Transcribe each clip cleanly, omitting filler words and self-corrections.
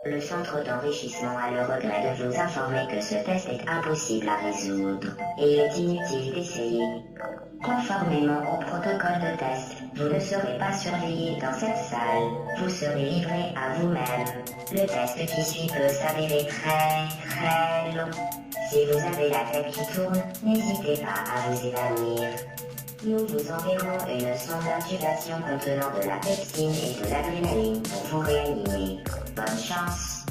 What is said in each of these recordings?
Le centre d'enrichissement a le regret de vous informer que ce test est impossible à résoudre et il est inutile d'essayer. Conformément au protocole de test, vous ne serez pas surveillé dans cette salle, vous serez livré à vous-même. Le test qui suit peut s'avérer très long. Si vous avez la tête qui tourne, n'hésitez pas à vous évanouir. Nous vous enverrons une sonde d'intubation contenant de la pepsine et de l'adrénaline pour vous réanimer. Bonne chance.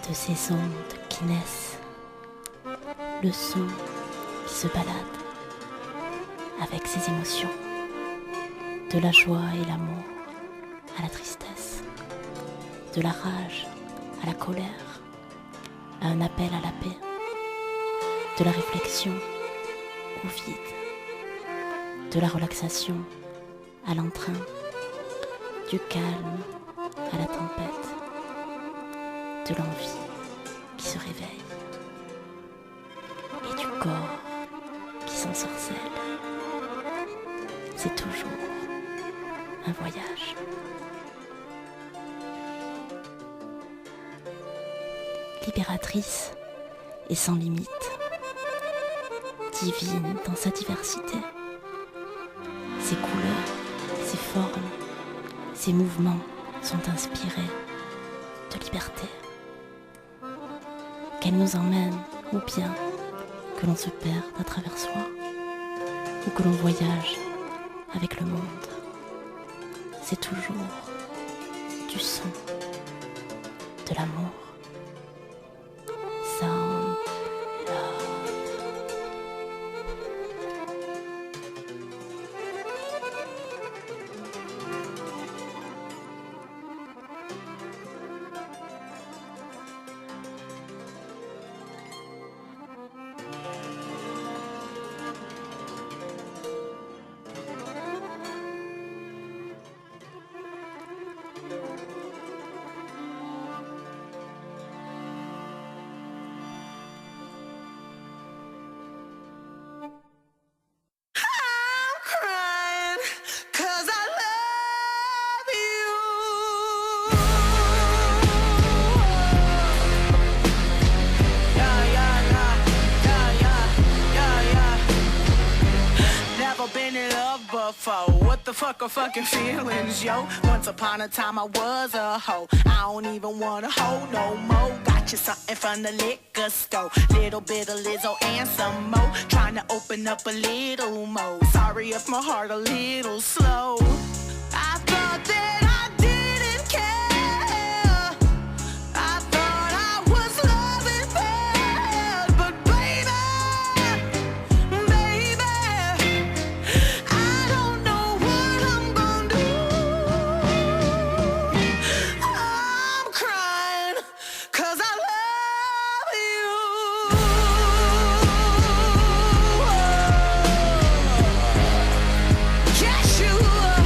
De ces ondes qui naissent, le son qui se balade avec ses émotions, de la joie et l'amour à la tristesse, de la rage à la colère, à un appel à la paix, de la réflexion au vide, de la relaxation à l'entrain, du calme à la tempête, de l'envie qui se réveille et du corps qui s'ensorcelle. C'est toujours un voyage. Libératrice et sans limite, divine dans sa diversité, ses couleurs, ses formes, ses mouvements sont inspirés de liberté. Qu'elle nous emmène, ou bien que l'on se perde à travers soi, ou que l'on voyage avec le monde. C'est toujours du son, de l'amour. Sound Love. What the fuck are fucking feelings, yo? Once upon a time I was a hoe. I don't even wanna hoe no more. Got you something from the liquor store. Little bit of Lizzo and some more. Trying to open up a little more. Sorry if my heart a little slow. I thought that I didn't care. I thought I was loving bad. But baby, I don't know what I'm gonna do. I'm crying 'cause I love you. Yes, you are.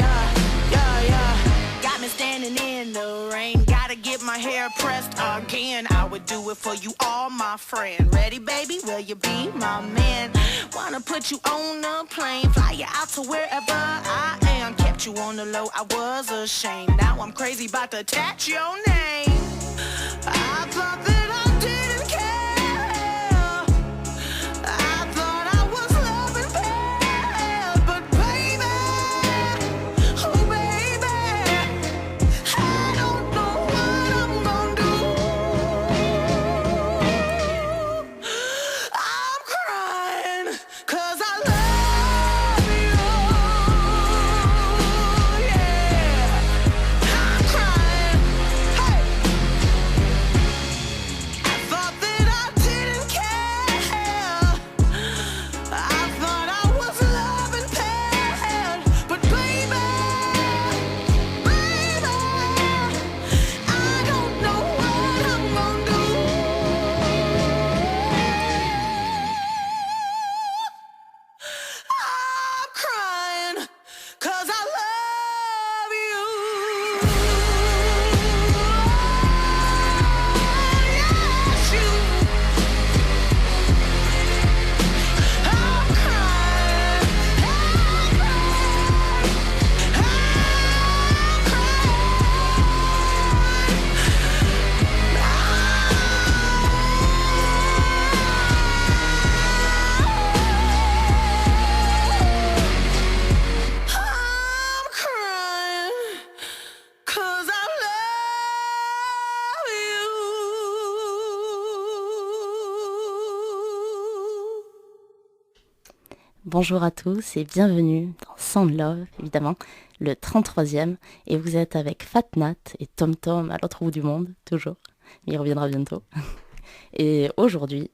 Yeah. Got me standing in the rain. Gotta get my hair pressed again. I would do it for you all, my friend. Ready, baby? Will you be my man? Wanna put you on a plane, fly you out to wherever I am. Kept you on the low, I was ashamed. Now I'm crazy about to attach your name. I thought that I didn't care. I thought I was loving bad. But baby, oh baby, I don't know what I'm gonna do. I'm crying 'cause I love you. Yeah, I'm crying. Hey. Bonjour à tous et bienvenue dans Sound Love, évidemment, le 33e. Et vous êtes avec Fatnat et Tom Tom à l'autre bout du monde, toujours. Il reviendra bientôt. Et aujourd'hui,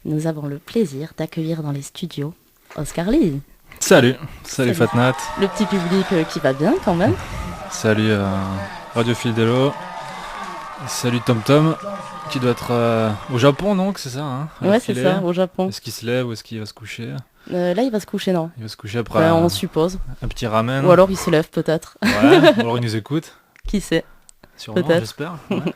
nous avons le plaisir d'accueillir dans les studios Oscar Lee. Salut Fatnat. Le petit public qui va bien quand même. Salut Radio Fildelo. Salut Tom Tom, qui doit être au Japon, donc c'est ça hein, ouais, c'est ça, au Japon. Est-ce qu'il se lève ou est-ce qu'il va se coucher? Là, il va se coucher, non. Il va se coucher après on suppose. Un petit ramen. Ou alors il se lève peut-être. Ouais, ou alors il nous écoute. Qui sait? Sûrement, peut-être. J'espère. Ouais.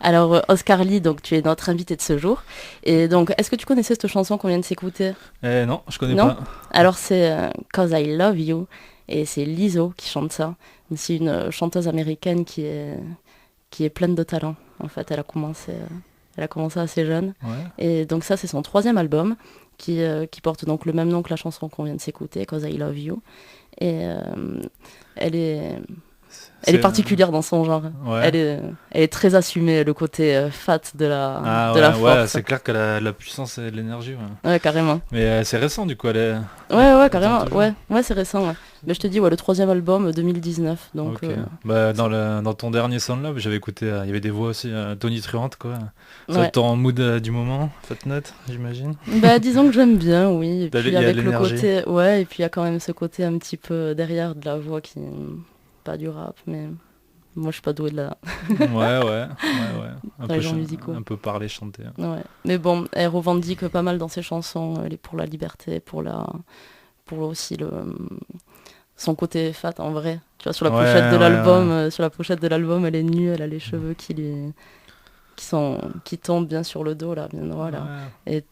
Alors Oscar Lee, donc tu es notre invité de ce jour. Et donc, est-ce que tu connaissais cette chanson qu'on vient de s'écouter? Non, je connais pas. Alors c'est Cause I Love You, et c'est Lizzo qui chante ça. C'est une chanteuse américaine qui est pleine de talent. En fait, elle a commencé assez jeune. Ouais. Et donc ça, c'est son 3e album qui porte donc le même nom que la chanson qu'on vient de s'écouter, Cause I Love You. Et elle est particulière dans son genre. Ouais. Elle est très assumée, le côté fat de la force. Ouais, c'est clair qu'elle a de la puissance et de l'énergie. Ouais, carrément. Mais c'est récent du coup, elle est... Ouais, carrément. Ouais, c'est récent. Ouais. Mais je te dis, le 3e album 2019. Donc, okay. Dans ton dernier Sound Love, j'avais écouté, il y avait des voix aussi tonitruantes quoi. Ça te rend en mood du moment, Fatnat, j'imagine. Disons que j'aime bien, oui. Et puis avec le côté, ouais, et puis il y a quand même ce côté un petit peu derrière de la voix qui pas du rap, mais moi je suis pas douée de la. ouais. Un peu parler, chanter. Ouais. Mais bon, elle revendique pas mal dans ses chansons, elle est pour la liberté, pour aussi son côté fat en vrai. Tu vois, sur la pochette de l'album, elle est nue, elle a les cheveux qui tombent bien sur le dos là, bien droit là. Ouais. Et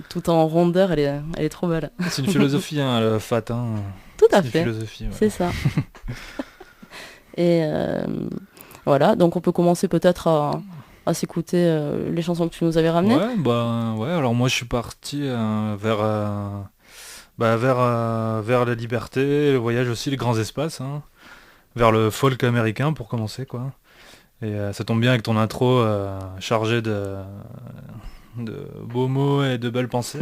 tout en rondeur, elle est trop belle. C'est une philosophie le fat Tout à fait. Une philosophie, c'est ça. Et voilà, donc on peut commencer peut-être à s'écouter les chansons que tu nous avais ramenées. Ouais, alors moi je suis parti vers la liberté, le voyage aussi, les grands espaces, vers le folk américain pour commencer quoi. Et ça tombe bien avec ton intro chargé de beaux mots et de belles pensées.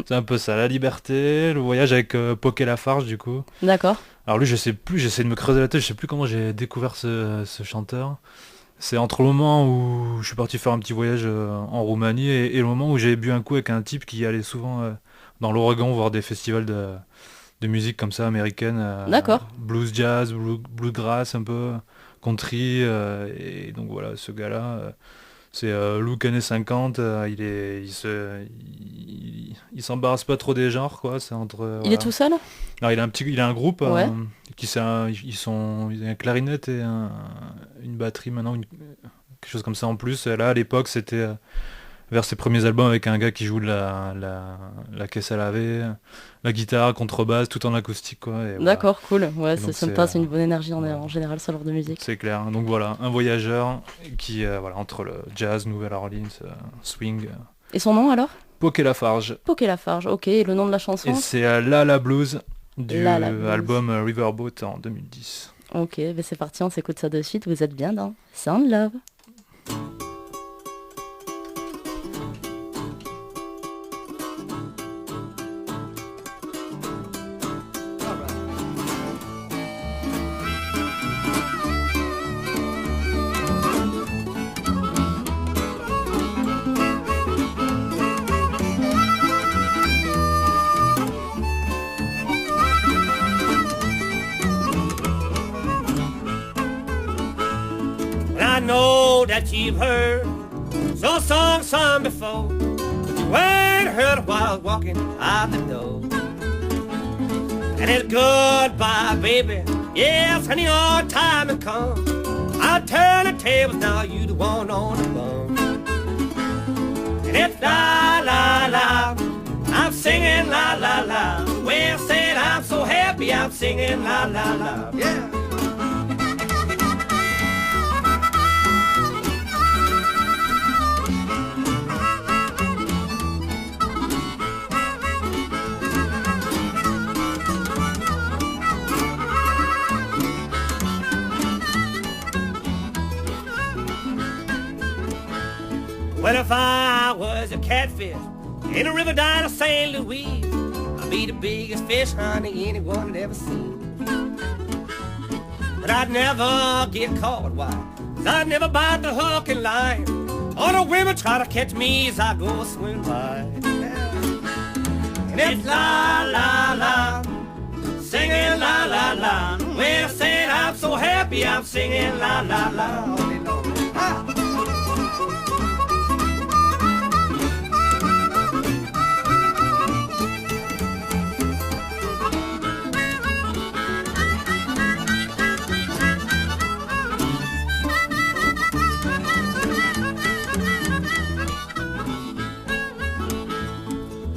C'est un peu ça, la liberté, le voyage avec Poké Lafarge du coup. D'accord. Alors lui je sais plus, j'essaie de me creuser la tête, je sais plus comment j'ai découvert ce chanteur. C'est entre le moment où je suis parti faire un petit voyage en Roumanie et le moment où j'ai bu un coup avec un type qui allait souvent dans l'Oregon voir des festivals de musique comme ça américaine. D'accord. Blues jazz, bluegrass un peu, country, et donc voilà, ce gars-là... C'est look années 50, il s'embarrasse pas trop des genres quoi, c'est entre... Il est tout seul? Alors il a un groupe ils ont une clarinette et une batterie maintenant, quelque chose comme ça en plus. Et là à l'époque c'était vers ses premiers albums avec un gars qui joue de la caisse à laver, la guitare, contrebasse, tout en acoustique quoi. Et d'accord, cool. Ouais, et c'est sympa, c'est une bonne énergie en général ce genre de musique. C'est clair. Donc voilà, un voyageur qui entre le jazz, Nouvelle-Orléans, swing. Et son nom alors? Poké Lafarge. Poké Lafarge, ok. Et le nom de la chanson? Et c'est La Blues du album Riverboat en 2010. Ok, c'est parti, on s'écoute ça de suite. Vous êtes bien dans Sound Love. I know that you've heard some songs sung before, but you ain't heard while walking out the door. And it's goodbye, baby, yes, and your time has come. I'll turn the tables now, you the one on the bum. And it's la la la, I'm singing la la la. Well said, I'm so happy, I'm singing la la la. Yeah. Well, if I was a catfish in a river down of St. Louis, I'll be the biggest fish, honey, anyone had ever seen. But I'd never get caught, why? 'Cause I'd never bite the hook and line. All the women try to catch me as I go swim by. And it's la la la, singing la la la. When I said I'm so happy, I'm singing la la la all day long. Ah.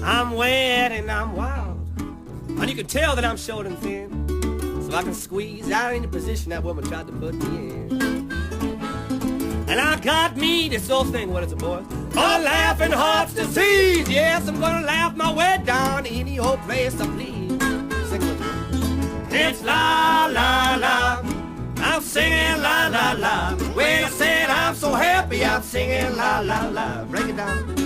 I'm wet and I'm wild, and you can tell that I'm short and thin, so I can squeeze out any position that woman tried to put me in. And I got me this old thing, what is it, boy? A laughing heart's disease. Yes, I'm gonna laugh my way down any old place I please. Sing with me. It's la la la, I'm singing la la la. When I said I'm so happy, I'm singing la la la. Break it down.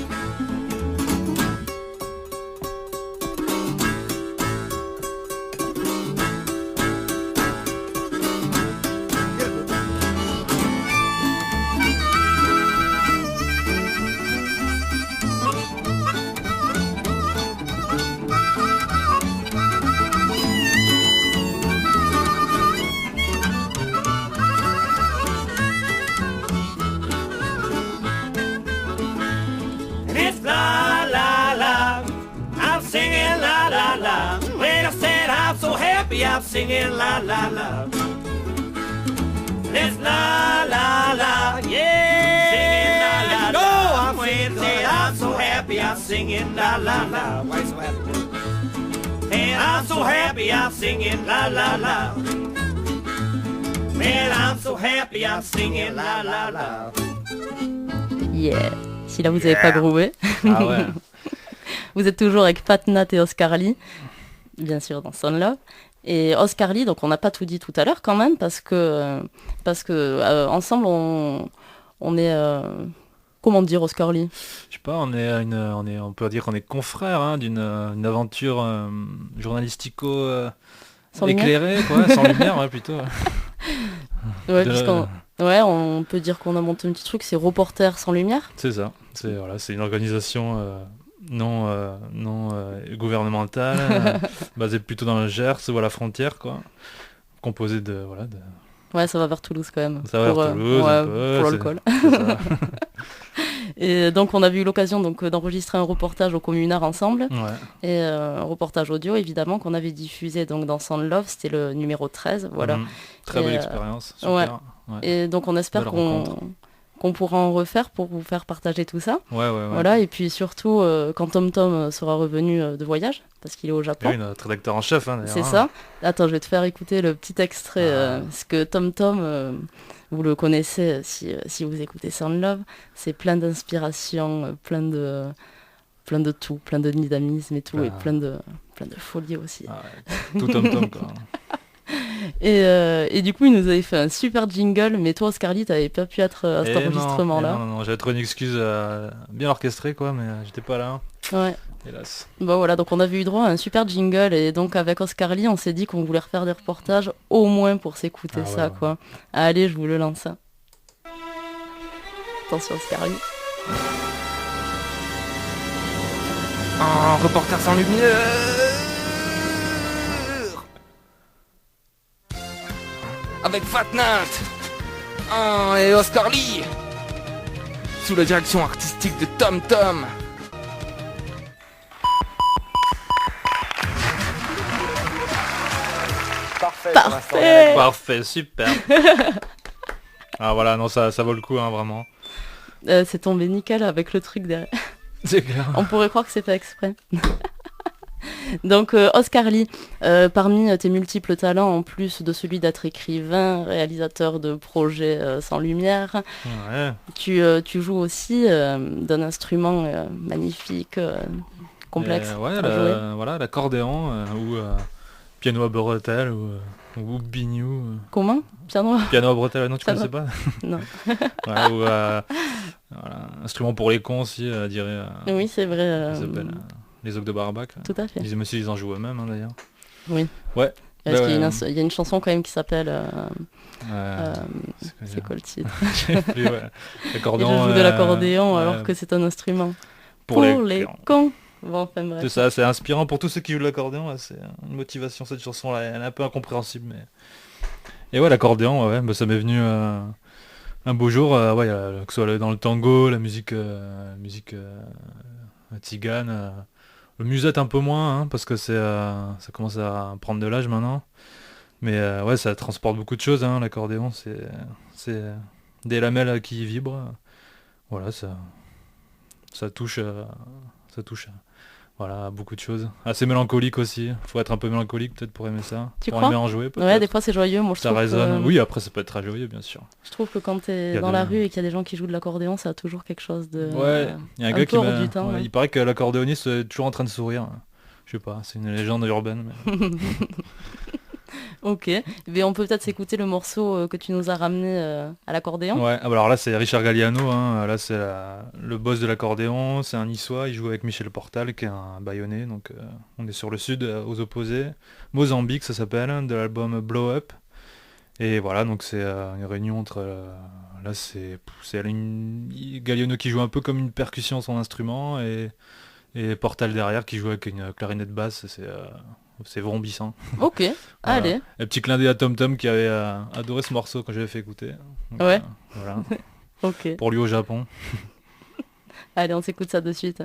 La la la, I'm singing la la la. When I said I'm so happy, I'm singing la la la. It's la la la, yeah. Singing la la la. No, I'm singing, I'm so happy, I'm singing la la la. Why you so happy? And I'm so happy, I'm singing la la la. Man, I'm so happy, I'm singing la la la. Yeah. Si là vous n'avez pas groové. Ah ouais. Vous êtes toujours avec Fat Nat et Oscar Lee, bien sûr dans Sun Love. Et Oscar Lee, donc on n'a pas tout dit tout à l'heure quand même, parce que ensemble on est comment dire Oscar Lee? Je sais pas, on peut dire qu'on est confrères hein, d'une une aventure journalistico Sans éclairée, quoi, sans lumière, ouais, plutôt. Ouais, ouais, on peut dire qu'on a monté un petit truc, c'est Reporters sans lumière. C'est ça. C'est une organisation non gouvernementale, basée plutôt dans le Gers ou à la frontière, quoi. Composée de Ouais, ça va vers Toulouse quand même. Ça va vers Toulouse, ouais, un peu, pour l'alcool. Et donc on a eu l'occasion d'enregistrer un reportage au Communard ensemble. Ouais. Et un reportage audio évidemment qu'on avait diffusé donc dans Sound Love, c'était le numéro 13, voilà. Très belle expérience, super. Ouais. Ouais. Et donc on espère qu'on pourra en refaire pour vous faire partager tout ça. Ouais. Voilà, et puis surtout quand Tom Tom sera revenu de voyage, parce qu'il est au Japon. Oui, notre rédacteur en chef, hein, d'ailleurs. C'est ça. Attends, je vais te faire écouter le petit extrait, parce que Tom Tom, vous le connaissez si vous écoutez Sound Love, c'est plein d'inspiration, plein de tout, plein de dynamisme et tout, et plein de folie aussi. Ah ouais, tout Tom Tom, quoi. Et du coup, il nous avait fait un super jingle, mais toi, Oscar Lee, t'avais pas pu être à cet enregistrement-là. Non, j'avais trouvé une excuse bien orchestrée, quoi, mais j'étais pas là. Ouais. Hélas. Bon voilà, donc on avait eu droit à un super jingle, et donc avec Oscar Lee, on s'est dit qu'on voulait refaire des reportages, au moins pour s'écouter ça, ouais. quoi. Allez, je vous le lance. Attention, Oscar Lee. Un reporter sans lumière. Avec Fat Nat et Oscar Lee, sous la direction artistique de Tom Tom. Parfait, super. Ah voilà, non, ça vaut le coup, hein, vraiment. C'est tombé nickel avec le truc derrière. C'est clair. On pourrait croire que c'est fait exprès. Donc Oscar Lee, parmi tes multiples talents, en plus de celui d'être écrivain, réalisateur de projets sans lumière, ouais. tu joues aussi d'un instrument magnifique, complexe. Voilà, l'accordéon ou piano à bretelles ou biniou. Comment? Piano à bretelles, non, tu connaissais pas? Non. Ouais, ou instrument pour les cons aussi, dirait. Oui, c'est vrai. Ça s'appelle. les Ogres de Barbac. Tout à fait. Ils aussi ils en jouent eux-mêmes hein, d'ailleurs. Oui. Ouais. Parce Bah, qu'il y a une chanson quand même qui s'appelle... c'est c'est quoi le titre? J'ai plus, ouais. Et L'accordéon. je joue de l'accordéon ouais. alors que c'est un instrument. Pour les cons. Bon, enfin C'est bref. ça, c'est inspirant pour tous ceux qui jouent de l'accordéon. Ouais, c'est une motivation cette chanson-là. Elle est un peu incompréhensible, mais. Et ouais, l'accordéon, ouais, bah, ça m'est venu un beau jour. Ouais, que ce soit dans le tango, la musique, tzigane, le musette un peu moins, hein, parce que ça commence à prendre de l'âge maintenant. Mais ouais, ça transporte beaucoup de choses. Hein, l'accordéon, c'est des lamelles qui vibrent. Voilà, ça touche. Voilà, beaucoup de choses. Assez mélancolique aussi. Faut être un peu mélancolique peut-être pour aimer ça. Tu pour crois aimer en jouer peut-être. Ouais, des fois c'est joyeux. Moi, je Ça trouve résonne. que... Oui, après ça peut être très joyeux bien sûr. Je trouve que quand Il t'es y a dans de- la rue et qu'il y a des gens qui jouent de l'accordéon, ça a toujours quelque chose de... Ouais, il y a un un gars qui peu hors m'a... du temps, ouais, ouais. Il paraît que l'accordéoniste est toujours en train de sourire. Je sais pas, c'est une légende urbaine. Mais... Ok. Mais on peut peut-être s'écouter le morceau que tu nous as ramené à l'accordéon. Ouais, ah bah alors là c'est Richard Galliano, hein. Là c'est le boss de l'accordéon, c'est un niçois, il joue avec Michel Portal qui est un bayonnais, donc on est sur le sud, aux opposés. Mozambique ça s'appelle, de l'album Blow Up. Et voilà, donc c'est une réunion entre... là c'est Galliano qui joue un peu comme une percussion son instrument, et Portal derrière qui joue avec une clarinette basse, c'est vrombissant. Ok, Voilà. allez. Et petit clin d'œil à Tom Tom qui avait adoré ce morceau quand j'avais fait écouter. Donc, Ouais. voilà. Ok. Pour lui au Japon. Allez, on s'écoute ça de suite.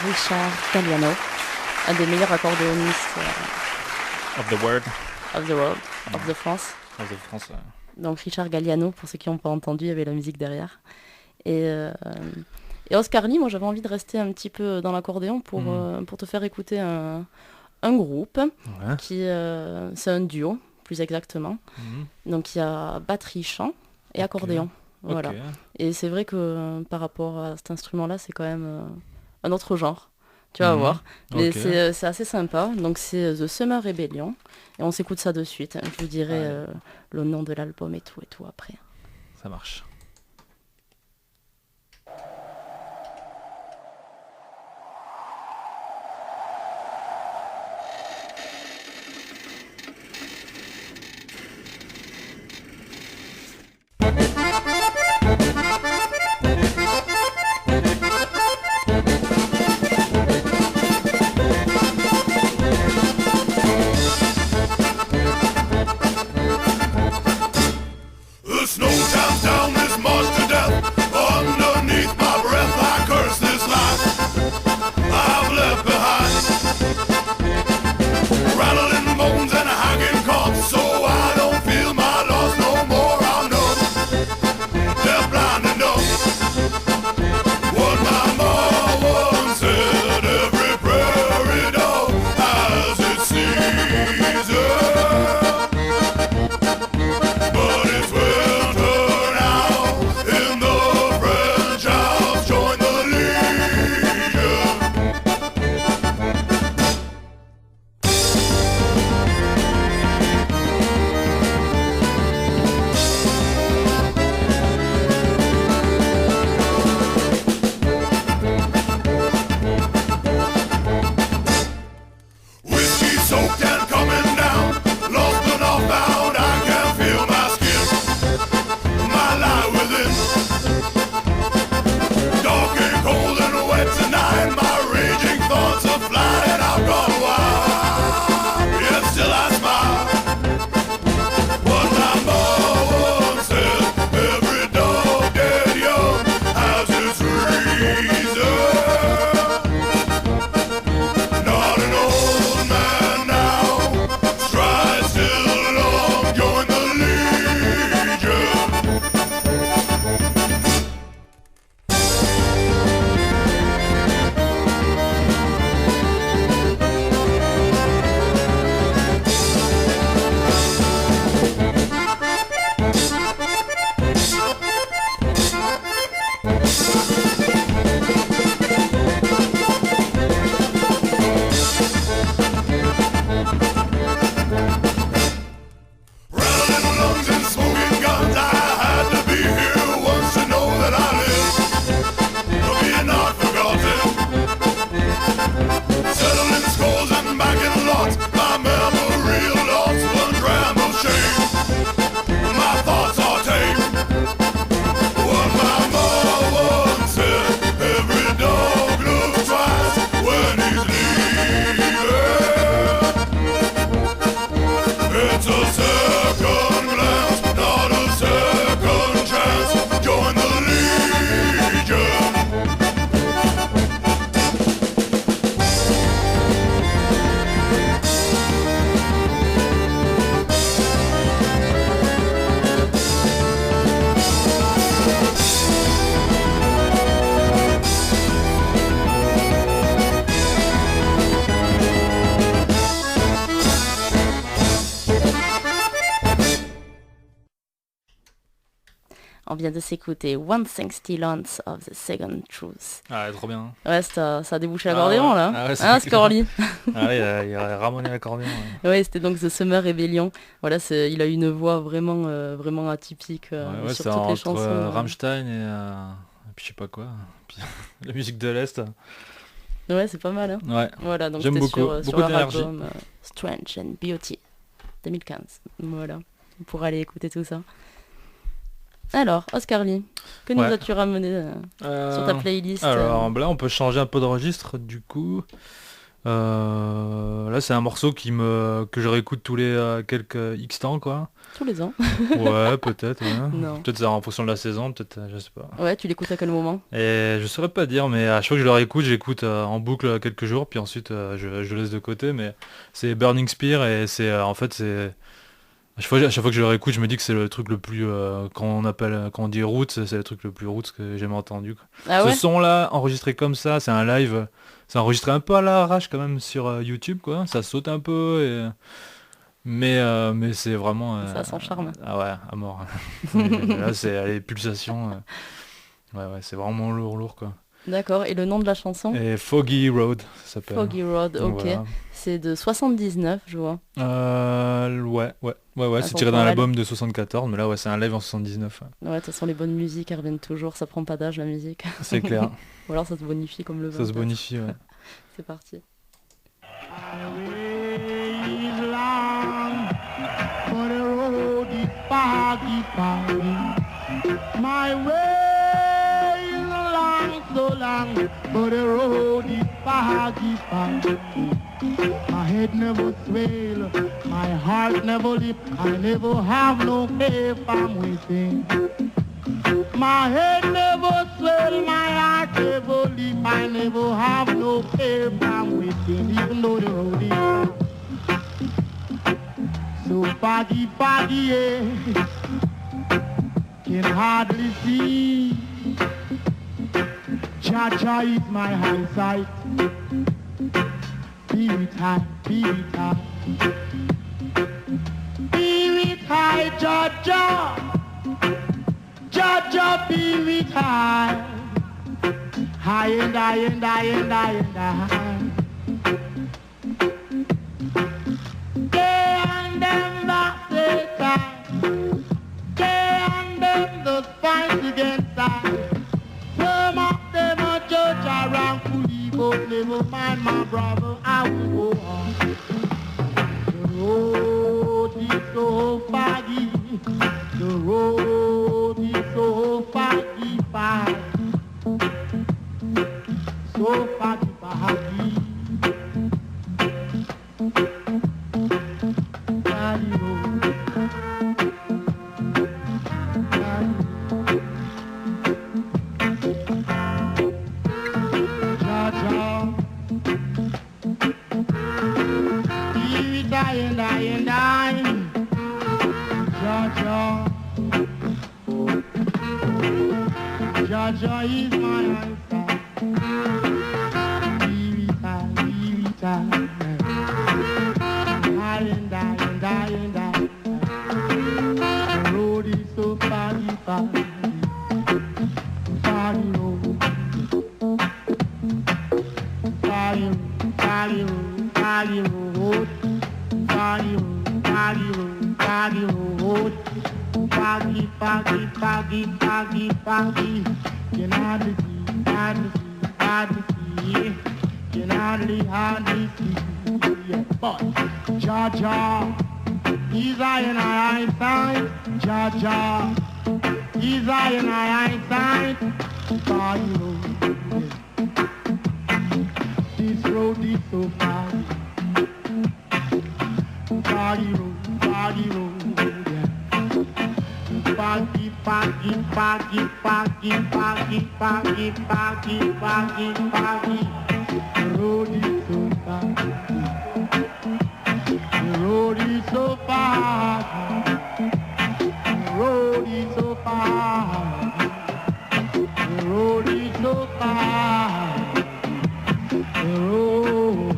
Richard Galliano, un des meilleurs accordéonistes Of the World. of the world, of the France. Of the France, ouais. Donc Richard Galliano, pour ceux qui n'ont pas entendu, il y avait la musique derrière. Et Oscar Lee, moi j'avais envie de rester un petit peu dans l'accordéon pour te faire écouter un groupe qui c'est un duo plus exactement. Donc il y a batterie, chant et accordéon. Voilà. Et c'est vrai que par rapport à cet instrument-là, c'est quand même un autre genre. Tu vas voir. Mais c'est assez sympa. Donc c'est The Summer Rebellion. Et on s'écoute ça de suite. Je vous dirai le nom de l'album et tout après. Ça marche. On vient de s'écouter 160 Lance of the Second Truth. Ah, trop bien. Ouais, ça a débouché l'accordéon là. Ah ouais, hein, Scorly. Ah ouais, il a ramené l'accordéon. Ouais, c'était donc The Summer Rebellion. Voilà, il a une voix vraiment, vraiment atypique ouais, sur c'est toutes les entre chansons. Rammstein et puis je sais pas quoi. Puis, la musique de l'Est. Ouais, c'est pas mal. Hein. Ouais. Voilà, donc j'aime c'était beaucoup. sur leur album Strange and Beauty 2015. Voilà, pour aller écouter tout ça. Alors, Oscar Lee, que nous as-tu ramené sur ta playlist Alors là, on peut changer un peu de registre, du coup. Là c'est un morceau que je réécoute tous les quelques X temps quoi. Tous les ans. Ouais, peut-être, ouais. Non. Peut-être ça en fonction de la saison, peut-être, je sais pas. Ouais, tu l'écoutes à quel moment? Et je saurais pas dire, mais à chaque fois que je le réécoute, j'écoute en boucle quelques jours, puis ensuite je le laisse de côté. Mais c'est Burning Spear et c'est en fait c'est à chaque fois que je le réécoute, je me dis que c'est le truc le plus quand on dit roots, c'est le truc le plus roots que j'ai jamais entendu, quoi. Ah Ce ouais? son-là enregistré comme ça, c'est un live, c'est enregistré un peu à l'arrache quand même sur YouTube, quoi. Ça saute un peu mais c'est vraiment Ça a son charme. ah ouais, à mort. Et là c'est les pulsations. Ouais, c'est vraiment lourd quoi. D'accord, et le nom de la chanson? Et Foggy Road, ça s'appelle. Foggy Road, Donc ok. voilà. C'est de 79, je vois. Ouais, c'est tiré d'un Intemporel. album de 74, mais là ouais, c'est un live en 79. Ouais. Ouais, de toute façon, les bonnes musiques, elles reviennent toujours. Ça prend pas d'âge, la musique. C'est clair, Ou alors ça se bonifie comme le vin. ça se peut-être. bonifie, ouais. C'est parti. Is long, but the road is foggy, foggy. My way is long, so long, but the road is foggy, foggy. My head never swell, my heart never lip, I never have no faith, I'm waiting. My head never swell, my heart never leap, I never have no fear, I'm waiting, even though the road is long. So foggy, foggy, yeah, can hardly see. Cha-cha is my eyesight, be it high, be it high. Be it high, cha-cha. Jah be with high, high and high and high and high and high. Day and them that say time, day and them the fight against I. Some of them are judge around fully, but never mind my brother, I will go on. The road is so foggy, the road is so foggy, foggy, so foggy, foggy. Foggy road, Jah Jah, be dying, dying, dying. Jah Jah. Jah Jah is my answer. Be with I. Die and die and die and die. The road is so foggy, foggy. Foggy road. Foggy, foggy road, foggy road. Foggy road, foggy road, foggy road. Foggy, foggy, foggy, foggy, foggy. Can hardly see, hardly see, hardly see. Can hardly see. Yeah, but Jah Jah, he's eye and I eyesight. Jah Jah, he's eye and I eyesight. Foggy road, this road is so foggy. Foggy road, foggy road, yeah. Foggy, foggy, foggy, foggy, foggy, foggy, foggy, foggy, foggy. The road is so foggy. The road is so foggy. The road is so foggy. The road is so foggy. The road.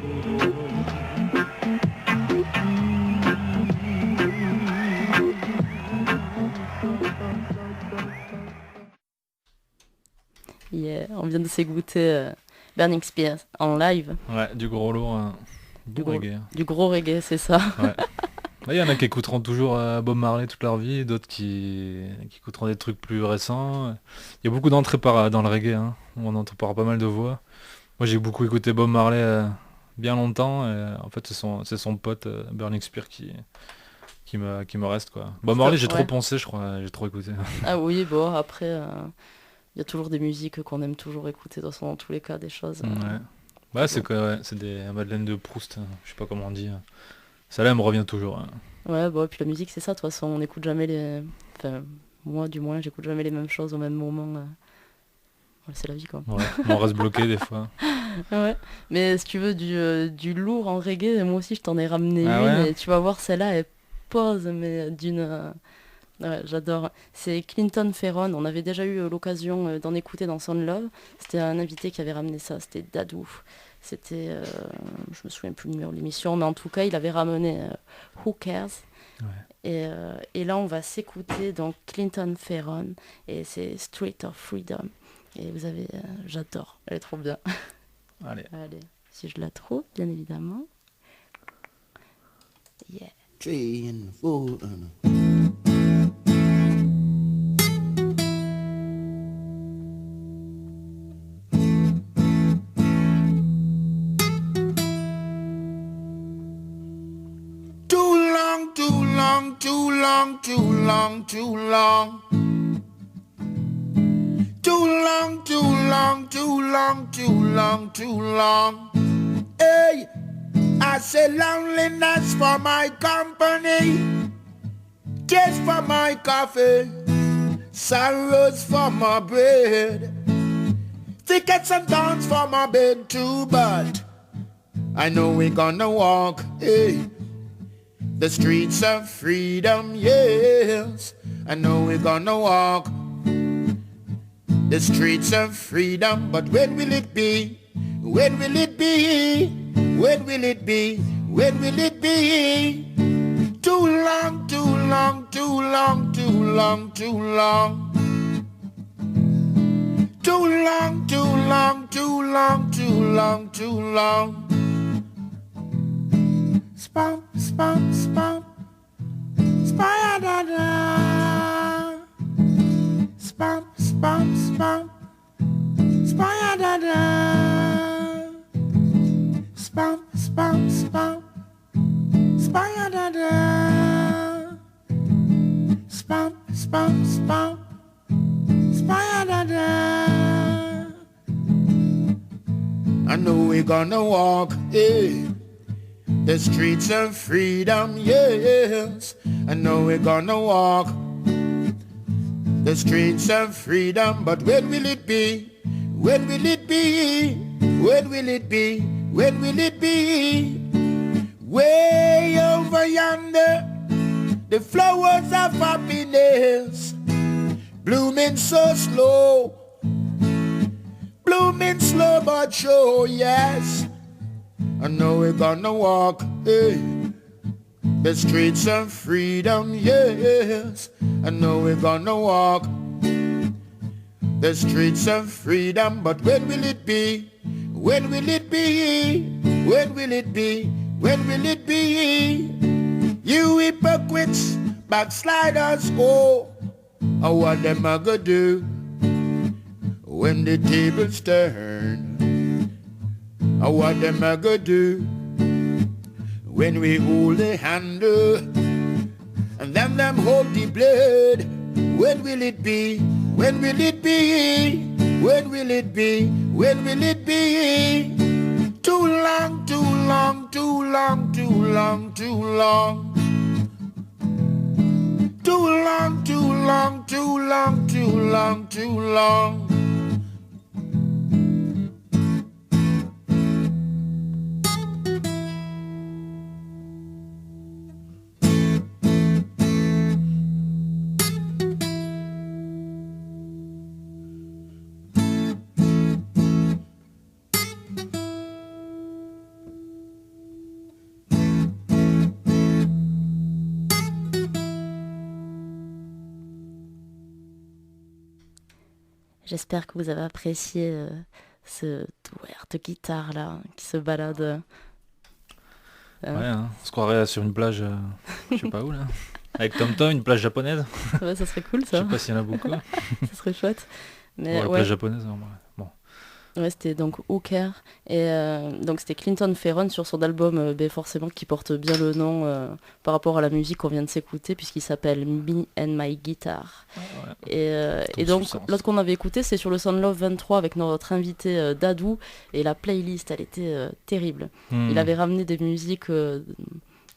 Yeah, on vient de s'écouter Burning Spears en live. Ouais, du gros lourd, du gros- reggae. Du gros reggae, c'est ça. Ouais. Il y en a qui écouteront toujours Bob Marley toute leur vie, d'autres qui écouteront des trucs plus récents. Il y a beaucoup d'entrées dans le reggae, hein, où on entend pas mal de voix. Moi j'ai beaucoup écouté Bob Marley bien longtemps, et en fait c'est son pote Burning Spear qui me reste quoi. Bob Marley j'ai trop Ouais. poncé je crois, j'ai trop écouté. Ah oui, bon, après, il y a toujours des musiques qu'on aime toujours écouter, de toute façon, dans tous les cas, des choses. Ouais. Bah c'est quoi, ouais, c'est des Madeleine de Proust, hein, je sais pas comment on dit. Celle-là elle me revient toujours. Hein. Ouais, bon, et puis la musique, c'est ça, de toute façon, on n'écoute jamais les... Enfin, moi, du moins, j'écoute jamais les mêmes choses au même moment. Voilà, c'est la vie, quoi. Ouais, on reste bloqué des fois. Ouais, mais si tu veux du lourd en reggae, moi aussi, je t'en ai ramené Ah une, ouais et tu vas voir, celle-là, elle pose, mais d'une... Ouais, j'adore. C'est Clinton Ferron, on avait déjà eu l'occasion d'en écouter dans Sound Love. C'était un invité qui avait ramené ça, c'était Dadou. C'était, je me souviens plus le numéro de l'émission, mais en tout cas, il avait ramené Who Cares. Ouais. Et là, on va s'écouter donc Clinton Ferron et c'est Street of Freedom. Et vous avez, j'adore, elle est trop bien. Allez. Allez, si je la trouve, bien évidemment. Yeah. 3 and 4 and too long, too long, too long, too long, too long. Too long, too long, too long, too long, too long. Hey, I say loneliness for my company, tears for my coffee, sorrows for my bread, tickets and dance for my bed too, but I know we're gonna walk, hey, the streets of freedom, yes, I know we're gonna walk the streets of freedom, but when will it be? When will it be? When will it be? When will it be? Too long, too long, too long, too long, too long. Too long, too long, too long, too long, too long. Spam, spam, spam. Spy-da-da. Spam, spam, spam. Spy-da-da. Spam, spam, spam. Spy-da-da. Spam, spam, spam. Spy-da-da. I know we're gonna walk, yeah, the streets of freedom, yes. I know we're gonna walk the streets of freedom, but when will it be? When will it be? When will it be? When will it be? Way over yonder, the flowers of happiness, blooming so slow, blooming slow but sure, yes. I know we're gonna walk, hey, the streets of freedom, yes. I know we're gonna walk the streets of freedom, but when will it be? When will it be? When will it be? When will it be? You hypocrites, backsliders, oh, what them a go do when the tables turn? What them a go do when we hold the handle and then them hold the blade? When will it be? When will it be? When will it be? When will it be? Too long, too long, too long, too long, too long. Too long, too long, too long, too long, too long. J'espère que vous avez apprécié ce douer de guitare là qui se balade. Ouais, hein, on se croirait sur une plage, je sais pas où là. Avec Tom Tom, une plage japonaise. Ouais, ça serait cool Je ça. sais pas s'il y en a beaucoup. Ça serait chouette. Mais Bon, la ouais. plage japonaise, en vrai. Bon. Ouais, c'était donc Hooker. Et donc c'était Clinton Ferron sur son album, forcément, qui porte bien le nom par rapport à la musique qu'on vient de s'écouter, puisqu'il s'appelle Me and My Guitar. Et donc l'autre qu'on avait écouté, c'est sur le Sound Love 23 avec notre invité Dadou. Et la playlist, elle était terrible. Il avait ramené des musiques...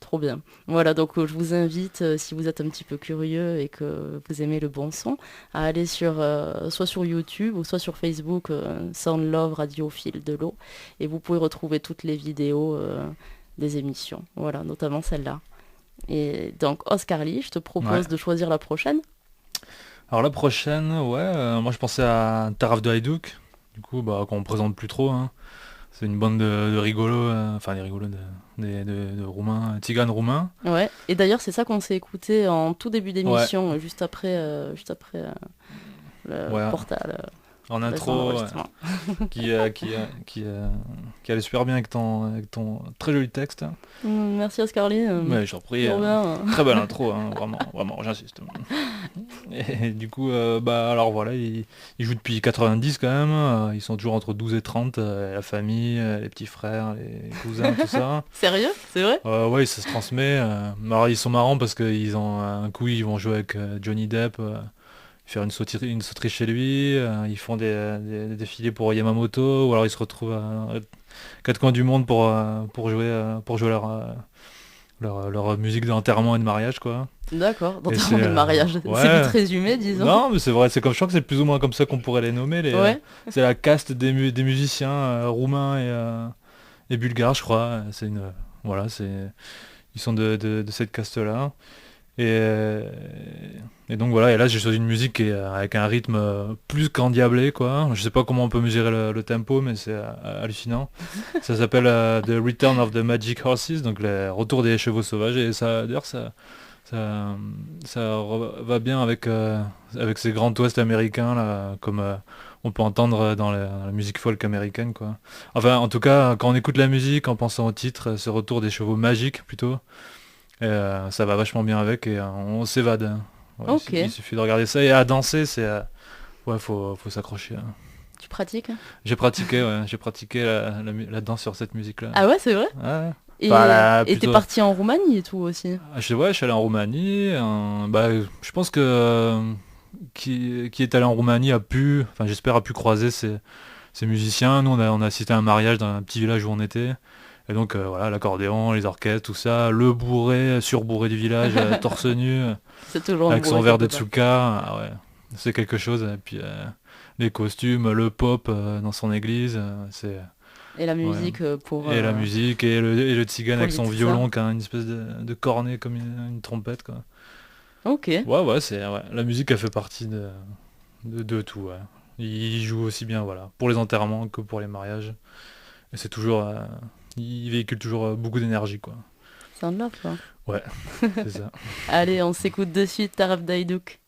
trop bien. Voilà, donc je vous invite, si vous êtes un petit peu curieux et que vous aimez le bon son, à aller soit sur YouTube ou soit sur Facebook, Sound Love Radio Fil de l'eau, et vous pouvez retrouver toutes les vidéos des émissions, voilà, notamment celle-là. Et donc Oscar Lee, je te propose de choisir la prochaine. Alors la prochaine, moi je pensais à Taraf de Haïdouk, du coup qu'on présente plus trop, hein. C'est une bande de rigolos, enfin des rigolos de roumains, tziganes roumains. Ouais, et d'ailleurs c'est ça qu'on s'est écouté en tout début d'émission, juste après le portal. En intro, qui allait super bien avec ton très joli texte. Merci Oscar Lee. Ouais, je t'en prie. Très belle intro, hein, vraiment, j'insiste. Et du coup, alors voilà, ils jouent depuis 90 quand même. Ils sont toujours entre 12 et 30. La famille, les petits frères, les cousins, tout ça. Sérieux? C'est vrai? Ouais, ça se transmet. Alors ils sont marrants parce qu'ils ont un coup, ils vont jouer avec Johnny Depp. Faire une sauterie chez lui, ils font des défilés pour Yamamoto, ou alors ils se retrouvent à quatre coins du monde pour jouer leur musique d'enterrement et de mariage, quoi. D'accord, d'enterrement et de mariage, c'est vite résumé, disons. Non, mais c'est vrai, je crois que c'est plus ou moins comme ça qu'on pourrait les nommer. C'est la caste des musiciens roumains et bulgares, je crois. Ils sont de cette caste-là. Et donc voilà, et là j'ai choisi une musique avec un rythme plus qu'endiablé, quoi. Je sais pas comment on peut mesurer le tempo, mais c'est hallucinant. Ça s'appelle The Return of the Magic Horses, donc le retour des chevaux sauvages, et ça d'ailleurs ça va bien avec ces grands ouest américains là, comme on peut entendre dans la musique folk américaine, quoi. Enfin en tout cas quand on écoute la musique en pensant au titre, ce retour des chevaux magiques plutôt, ça va vachement bien avec, et on s'évade. Ouais, il suffit de regarder ça, et à danser, faut s'accrocher. Tu pratiques? J'ai pratiqué la danse sur cette musique-là. Ah ouais, c'est vrai? Ouais. Et t'es parti en Roumanie et tout aussi? Je suis allé en Roumanie. Je pense que qui est allé en Roumanie a pu croiser ces musiciens. Nous, on a assisté à un mariage dans un petit village où on était. Et donc l'accordéon, les orchestres, tout ça, le surbourré du village, torse nu, avec son verre de Tsuka, c'est quelque chose. Et puis les costumes, le pop dans son église, c'est... Et la musique pour... Et la musique, et le tzigane avec son violon qui a une espèce de cornet comme une trompette, quoi. Ok. La musique a fait partie de tout, ouais. Il joue aussi bien, pour les enterrements que pour les mariages. Et c'est toujours... il véhicule toujours beaucoup d'énergie, quoi. C'est un love, quoi. Ouais, c'est ça. Allez, on s'écoute de suite Taraf d'Haïdouk.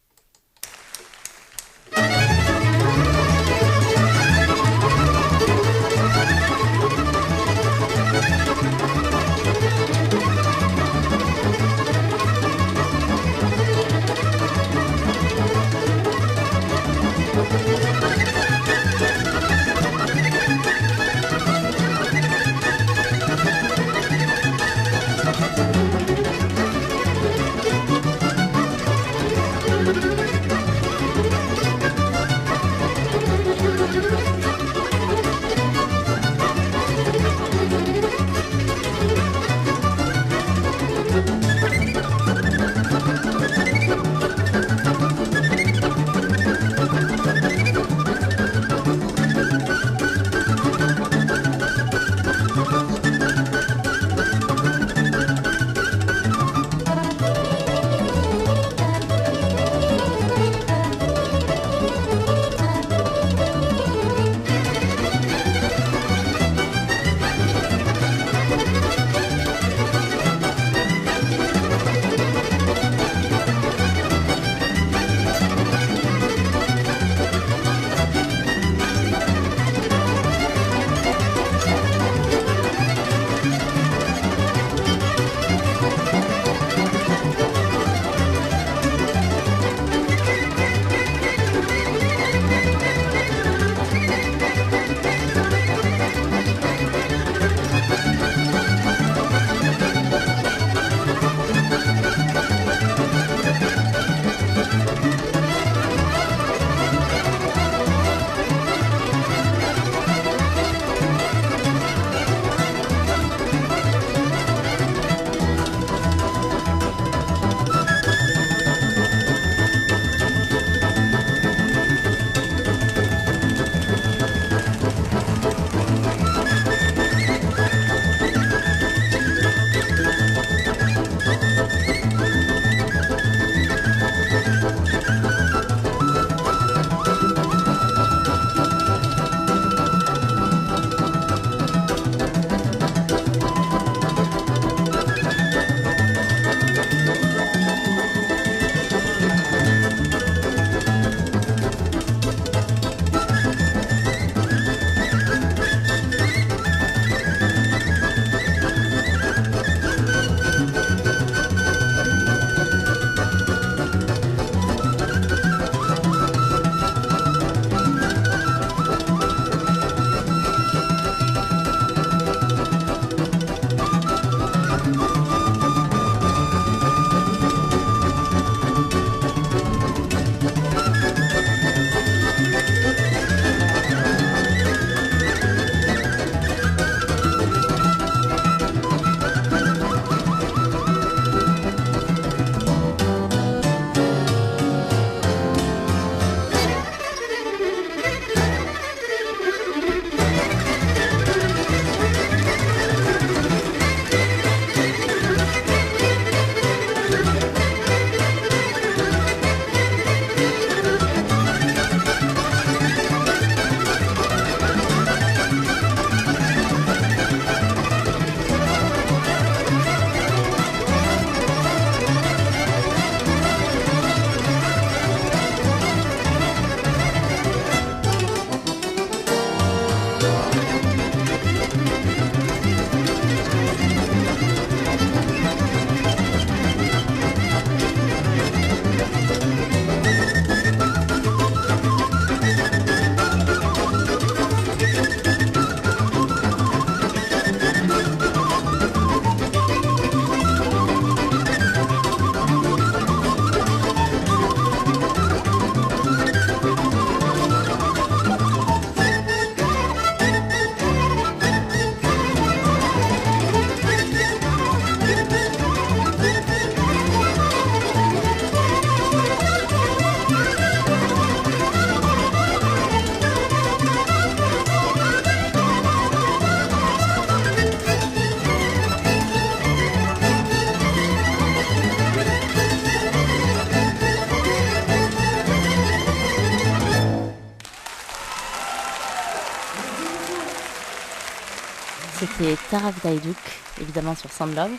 c'était Taraf Daiduk, évidemment sur Sound Love.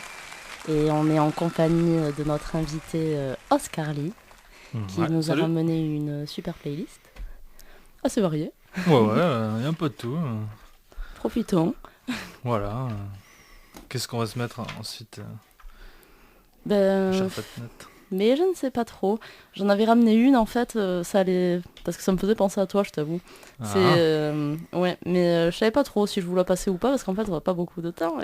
Et on est en compagnie de notre invité Oscar Lee, qui nous a ramené une super playlist. Assez variée. Ouais, il y a un peu de tout. Profitons. Voilà. Qu'est-ce qu'on va se mettre ensuite cher Fatnat Mais je ne sais pas trop. J'en avais ramené une en fait, ça allait... parce que ça me faisait penser à toi, je t'avoue. Ouais, mais je savais pas trop si je voulais passer ou pas, parce qu'en fait on n'a pas beaucoup de temps.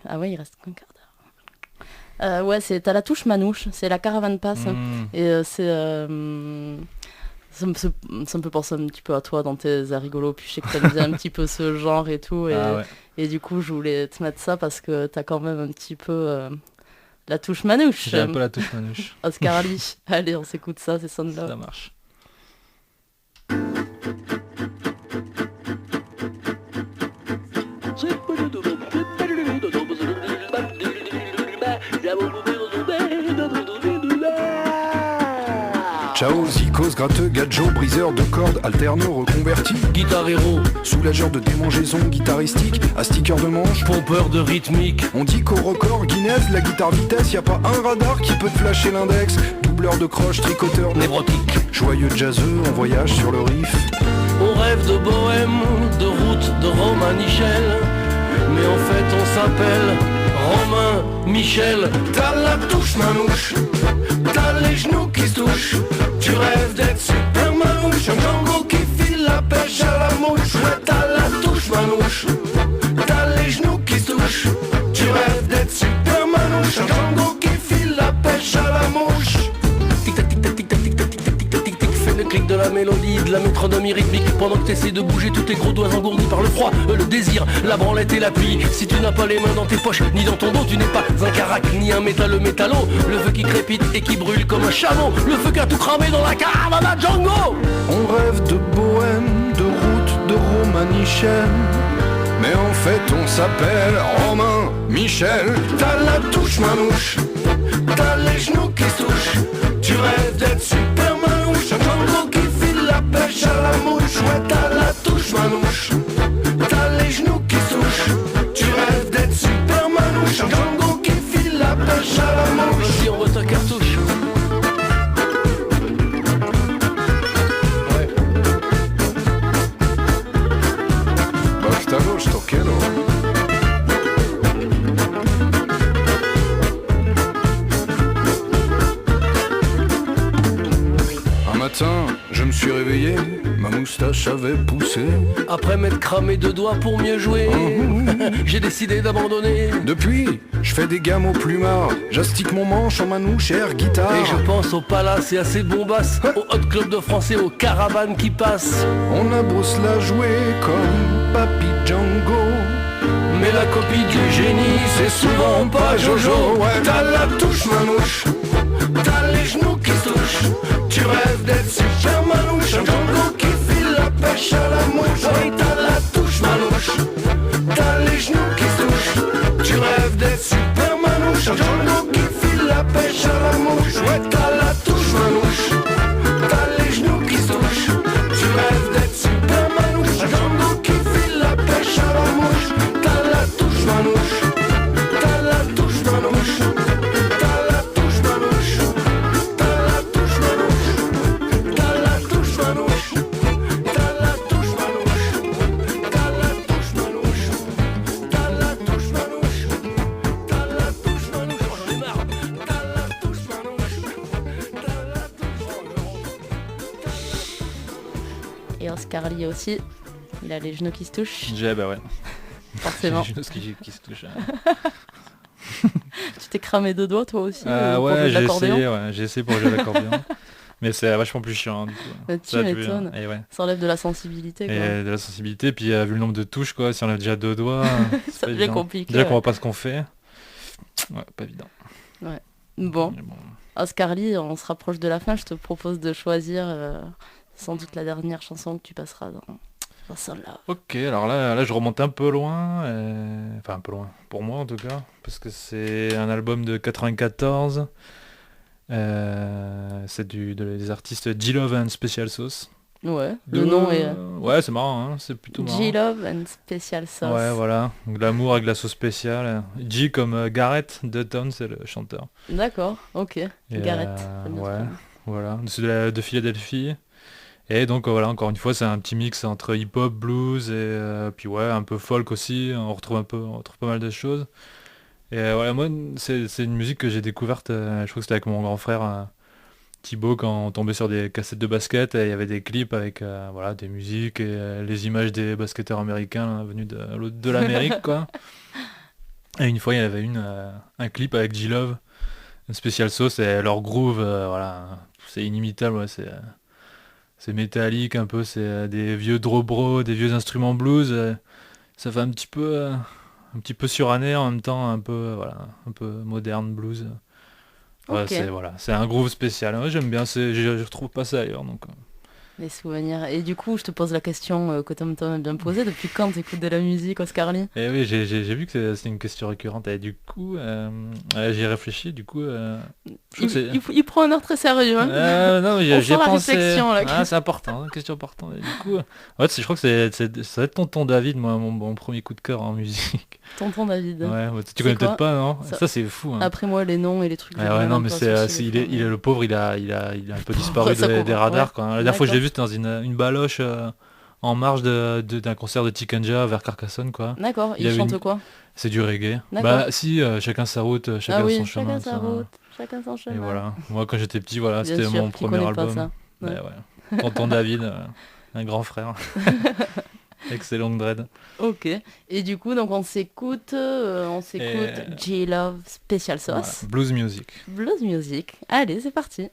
Ah ouais, il reste qu'un quart d'heure. Ouais, t'as la touche manouche, c'est la caravane passe. Et ça me fait penser un petit peu à toi dans tes airs rigolos, puis je sais que t'aimes bien un petit peu ce genre et tout. Et du coup, je voulais te mettre ça parce que t'as quand même un petit peu la touche manouche. J'ai un peu la touche manouche. Oscar Lee. Allez, on s'écoute ça, c'est Sound Love. Ça marche. Ciao, zikos, gratteux, gadjo, briseur de cordes, alterno, reconverti, Guitare héros, soulageur de démangeaisons guitaristique, à sticker de manche, pompeur de rythmique. on dit qu'au record Guinness, la guitare vitesse, y a pas un radar qui peut te flasher l'index, doubleur de croche, tricoteur Névrotique. joyeux jazzeux, en voyage sur le riff. On rêve de bohème, de route, de Romanichel. Mais en fait on s'appelle Romain Michel. T'as la touche manouche, t'as les genoux qui se touchent. Tu rêves d'être super manouche, un Django qui file la pêche à la mouche. Ouais, t'as la touche manouche, t'as les genoux qui se touchent. Tu rêves d'être super manouche, un Django qui file la pêche à la mouche. Tic-tac, tic-tac, tic-tac, tic-tac, tic-tac, tic-tac, tic-tac. Fais le clic de la mélodie, de la métronomie rythmique. Pendant que t'essaies de bouger tous tes gros doigts engourdis par le froid, le désir, la branlette et la pluie. Si tu n'as pas les mains dans tes poches, ni dans ton dos, tu n'es pas un carac, ni un métalleux métallo. Le feu qui crépite et qui brûle comme un chameau. Le feu qui a tout cramé dans la caravane à Django. On rêve de bohème, de route, de Romanichel. Mais en fait on s'appelle Romain Michel. T'as la touche manouche, t'as les genoux qui se touchent. Tu rêves d'être super manouche, un Django qui file la pêche à la mouche. Ouais, t'as la touche manouche, t'as les genoux qui se touchent. Tu rêves d'être super manouche, un Django qui file la pêche à la mouche. Vas-y, on voit ta cartouche. Basta gauche, toquero. Un matin, je me suis réveillé, ma moustache avait poussé. Après m'être cramé deux doigts pour mieux jouer, j'ai décidé d'abandonner. Depuis, je fais des gammes au plumard, j'astique mon manche en manouche air guitare. Et je pense au palace et à ses bombasses, au hot club de français, aux caravanes qui passent. On a beau se la jouer comme Papy Django, Mais la copie du génie, c'est souvent pas Jojo. Ouais, t'as la touche manouche, t'as les genoux qui se touchent. Tu rêves d'être super manouche, un Django qui file la pêche à la mouche. Oui, t'as la touche manouche, t'as les genoux qui se touchent. Tu rêves d'être super manouche, un Django qui file la pêche à la mouche. Ouais, t'as la touche manouche, t'as les genoux qui se touchent. Tu rêves d'être super manouche, un Django qui file la pêche à la mouche. T'as la touche manouche, t'as la touche manouche, t'as la touche manouche, t'as la touche manouche, t'as la touche manouche, t'as la touche manouche, t'as la touche manouche, t'as la touche manouche, t'as la touche manouche. Oh, j'en ai marre. T'as la touche manouche, t'as la touche. Et Oscar Lee aussi, il a les genoux qui se touchent, Bah ouais. forcément. J'ai qui se touche. Tu t'es cramé deux doigts toi aussi pour Ouais, jouer de l'accordéon. j'ai essayé pour jouer de l'accordéon. Mais c'est vachement plus chiant du coup. Tu m'étonnes. Et ouais. Ça enlève de la sensibilité quoi. Et de la sensibilité, puis vu le nombre de touches quoi, si on a déjà deux doigts, c'est Ça pas devient évident. compliqué. Déjà qu'on Ouais. voit pas ce qu'on fait. Ouais, pas évident. Bon, Mais bon. Oscar Lee, on se rapproche de la fin, je te propose de choisir sans doute la dernière chanson que tu passeras dans Sound Love. Ok, alors là je remonte un peu loin, enfin un peu loin, pour moi en tout cas, parce que c'est un album de 94, c'est des artistes G-Love and Special Sauce, Ouais, le nom est Ouais, c'est marrant, hein, c'est plutôt marrant. G-Love and Special Sauce. Ouais, voilà. Glamour avec la sauce spéciale. G comme Gareth Dutton, c'est le chanteur. D'accord, ok. Et, Gareth. ouais, voilà. C'est de Philadelphie. Et donc voilà, encore une fois, c'est un petit mix entre hip-hop, blues et puis ouais, un peu folk aussi. On retrouve pas mal de choses. Et voilà, moi, c'est une musique que j'ai découverte. Je crois que c'était avec mon grand frère Thibaut quand on tombait sur des cassettes de basket. Et il y avait des clips avec voilà des musiques et les images des basketteurs américains là, venus de l'Amérique quoi. Et une fois, il y avait un clip avec G-Love, une spéciale sauce et leur groove, voilà, c'est inimitable. Ouais, c'est métallique un peu, c'est des vieux dobro, des vieux instruments blues, ça fait un petit peu suranné en même temps, voilà, un peu moderne blues. Ouais, Ok. c'est un groove spécial. Ouais, j'aime bien, je retrouve pas ça ailleurs donc. Les souvenirs. Et du coup, je te pose la question que Tom Tom a bien posée. Depuis quand tu écoutes de la musique, Oscar Lee? Et oui, j'ai vu que c'était une question récurrente et du coup, j'y ai réfléchi. Du coup, je trouve que c'est. Il prend un air très sérieux. Hein. Non, On j'ai sent la pensé. réflexion, là. Ah, c'est important, une question importante. Et du coup, ouais, je crois que ça va être Tonton David, moi, mon premier coup de cœur en musique. Tonton David. Ouais, tu C'est connais quoi peut-être pas, non? Ça- Ça c'est fou. Hein. Après moi, les noms et les trucs. Ouais, j'ai ouais, vraiment non, mais pas c'est, associé il est le pauvre, il a un peu disparu Ça des court, radars. ouais. Quoi. La dernière fois que je l'ai D'accord. vu, c'était dans une baloche en marge d'un concert de Tikenja vers Carcassonne, quoi. D'accord, Il il avait chante une- quoi? C'est du reggae. D'accord. Bah si, chacun sa route, chacun Ah oui, son chemin. chacun sa route, chacun son chemin. Et voilà. Moi, quand j'étais petit, voilà, Bien c'était sûr, mon qui premier connaît pas album. ça. Ouais, Ouais. ouais. Tonton David, un grand frère. Avec ses longues dreads. Ok. Et du coup, donc on s'écoute J-Love Special Voilà. Sauce. Blues music. Blues Music. Allez, c'est parti.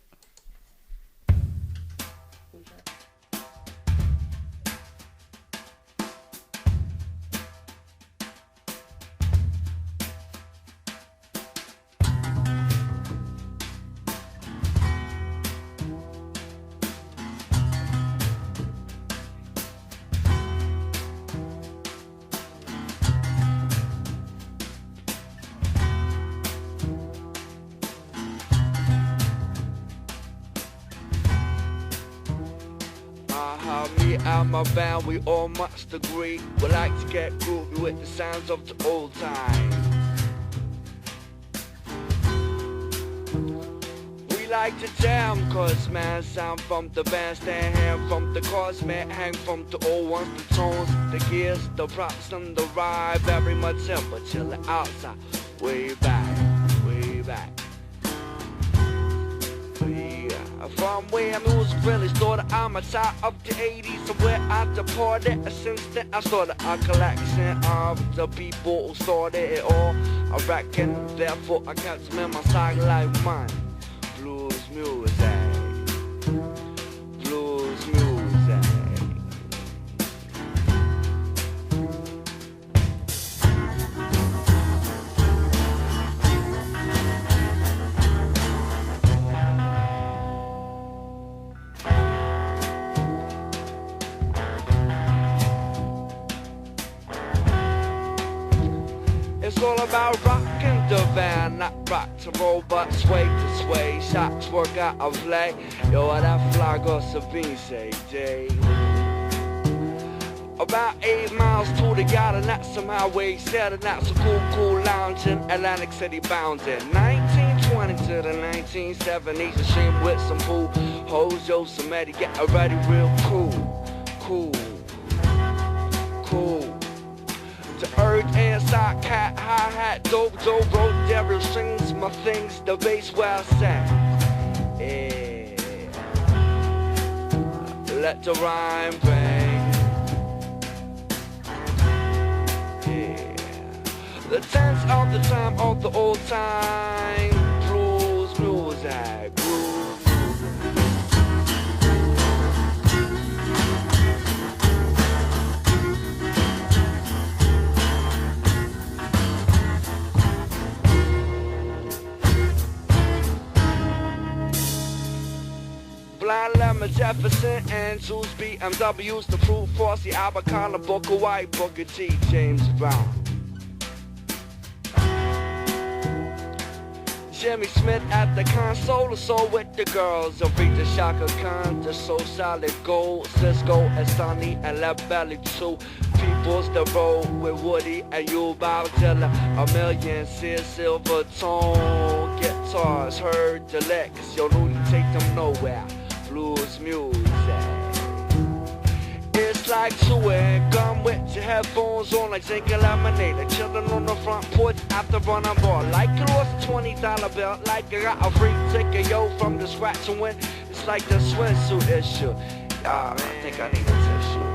Me and my band, we all must agree. We like to get groovy with the sounds of the old time. We like to jam, cause man, sound from the bandstand, hand from the chords, man, hang from the old ones, the tones, the gears, the props, and the ride. Very much simple, chillin' outside, way back, way back. From where music really started, I'm a child of the 80s. So where I departed, since then I started a collection of the people who started it all. I reckon, therefore I got some in my side like mine. Blues music, blues music. It's all about rocking the van, not rock to roll, but sway to sway. Shots work out of play. Yo, that flag or Sabine say, Jay. About 8 miles to the yard, and that's some highway set, and that's a cool lounge in Atlantic City bound in 1920 to the 1970s. A shame with some pool hoes, yo, some Eddie, get ready real cool. The earth inside cat, hi-hat, dope, road, devil strings, my things, the bass where I sat. Yeah. Let the rhyme bang. Yeah. The tense of the time of the old time. Blues music, blues. Blind Lemon, Jefferson, and Zeus, BMWs, the Proof Force, the Abacana, Booker White, Booker T, James Brown. Jimmy Smith at the console, so with the girls. Aretha, Shaka Khan, the so solid gold. Cisco and Sonny and Left Belly too. People's the road with Woody and you Bob Dylan. A million Sid Silver tone guitars heard the licks. Yo, Rudy take them nowhere. Blues music. It's like chewing gum with your headphones on, like drinking lemonade, like chilling on the front porch after running ball. Like you lost a $20 bill, like you got a free ticket, yo, from the scratch and win. It's like the swimsuit issue. Ah, man, I think I need a tissue.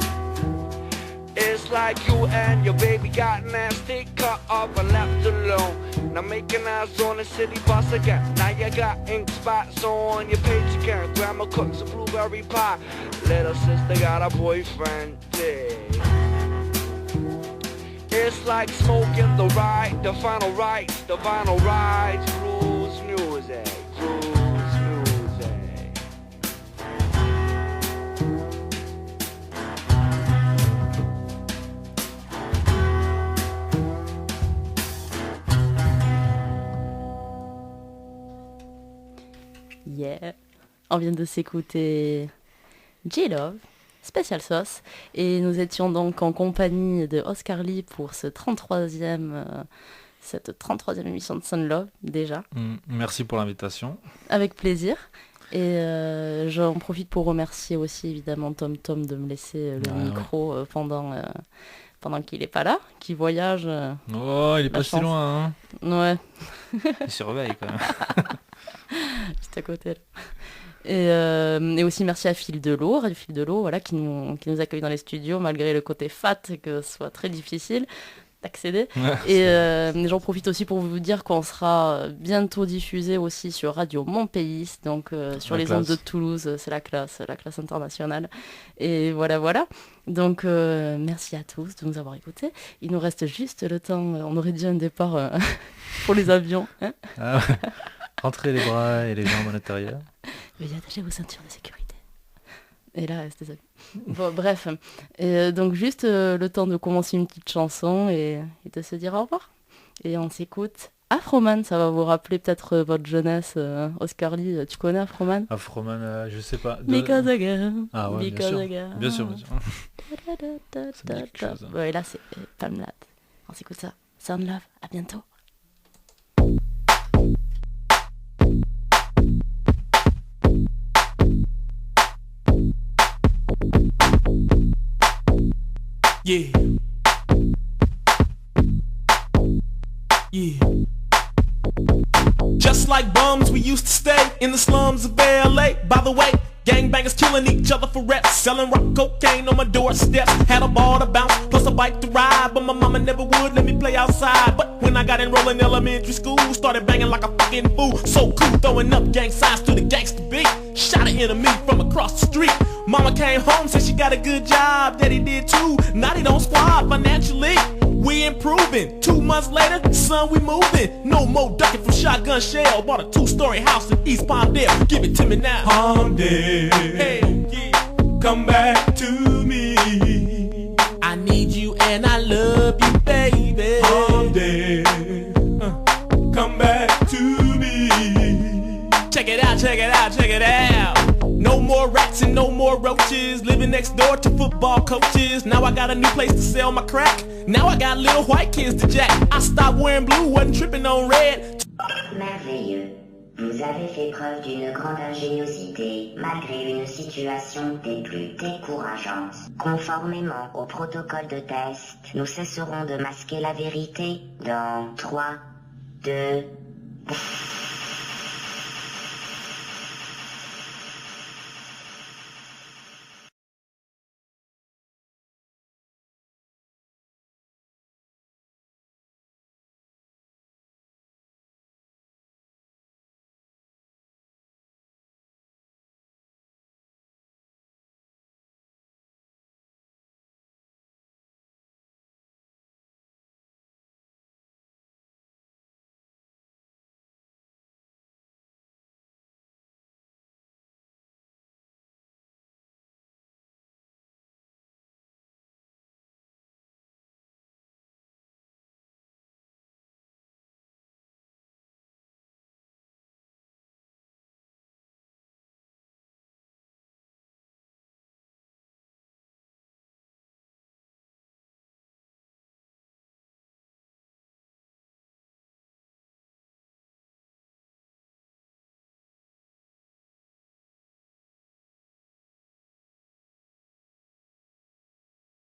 It's like you and your baby got nasty, cut up and left alone. Now making eyes on the city bus again. Now you got ink spots on your page again. Grandma cooks a blueberry pie. Little sister got a boyfriend, yeah. It's like smoking the ride, the final rites, the vinyl rides. Blues music, blues music. Yeah. On vient de s'écouter J-Love, Special Sauce, et nous étions donc en compagnie de Oscar Lee pour cette 33e émission de Sun Love, déjà. Merci pour l'invitation. Avec plaisir. Et j'en profite pour remercier aussi évidemment Tom Tom de me laisser le micro pendant qu'il n'est pas là, qu'il voyage. Oh, il est pas si loin, hein. Ouais. Il surveille quand même. Juste à côté là. Et aussi merci à Fil de l'eau, Radio Fil de l'eau, voilà, qui nous accueille dans les studios malgré le côté fat et que ce soit très difficile d'accéder. Et j'en profite aussi pour vous dire qu'on sera bientôt diffusé aussi sur Radio Mon Pays, donc sur les ondes de Toulouse, c'est la classe internationale. Et voilà. Donc merci à tous de nous avoir écoutés. Il nous reste juste le temps, on aurait dit un départ pour les avions. Hein, ah ouais. Rentrez les bras et les jambes à l'intérieur. Veuillez attacher vos ceintures de sécurité. Et là, c'est ça. Bon, bref. Et donc juste le temps de commencer une petite chanson et de se dire au revoir. Et on s'écoute Afroman, ça va vous rappeler peut-être votre jeunesse. Oscar Lee, tu connais Afroman? Afroman, je sais pas. Because again. Ah ouais, Because bien sûr. Ouais, et là c'est Palmlad. On s'écoute ça. Sound Love, à bientôt. Yeah. Yeah. Just like bums, we used to stay in the slums of LA. By the way, gangbangers killing each other for reps, selling rock cocaine on my doorstep. Had a ball to bounce, plus a bike to ride, but my mama never would let me play outside. But when I got enrolled in elementary school, started banging like a fucking fool. So cool, throwing up gang signs to the gangster beat. Shot an enemy from across the street. Mama came home, said she got a good job. Daddy did too. Now they don't squad financially. We improving. 2 months later, son, we moving. No more ducking from shotgun shell. Bought a 2-story house in East Palmdale. Give it to me now. Palmdale. Hey, yeah. Come back to me. I need you and I love you, baby. Palmdale. Come back to me. Check it out, check it out, check it out. No more rats and no more roaches. Living next door to football coaches. Now I got a new place to sell my crack. Now I got little white kids to jack. I stopped wearing blue, wasn't tripping on red. Merveilleux. Vous avez fait preuve d'une grande ingéniosité, malgré une situation des plus décourageantes. Conformément au protocole de test, nous cesserons de masquer la vérité dans 3, 2...